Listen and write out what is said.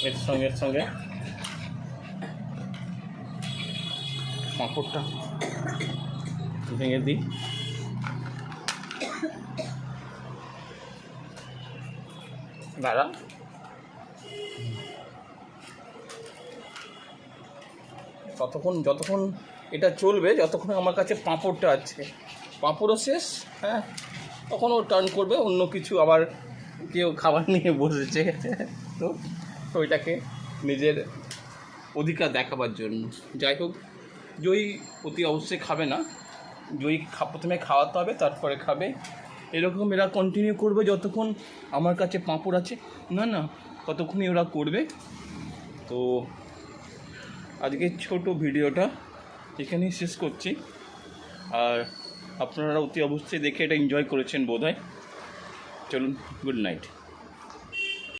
এর সঙ্গে পাঁপড়টা ভেঙে দিই। দাঁড়া, যতক্ষণ এটা চলবে, যতক্ষণ আমার কাছে পাঁপড়টা আছে, পাঁপড়ও শেষ, হ্যাঁ, তখন ও টার্ন করবে অন্য কিছু, আবার কেউ খাবার নিয়ে বসেছে, তো ওইটাকে নিজের অধিকার দেখাবার জন্য। যাই হোক, জয়ী অতি অবশ্যই খাবে না, জয়ী প্রথমে খাওয়াতে হবে, তারপরে খাবে। এরকম এরা কন্টিনিউ করবে যতক্ষণ আমার কাছে পাঁপড় আছে, না ততক্ষণই ওরা করবে। তো আজকের ছোট ভিডিওটা এখানেই শেষ করছি, আর আপনারা অতি অবশ্যই দেখে এটা এনজয় করেছেন বোধহয়। চলুন, গুড নাইট।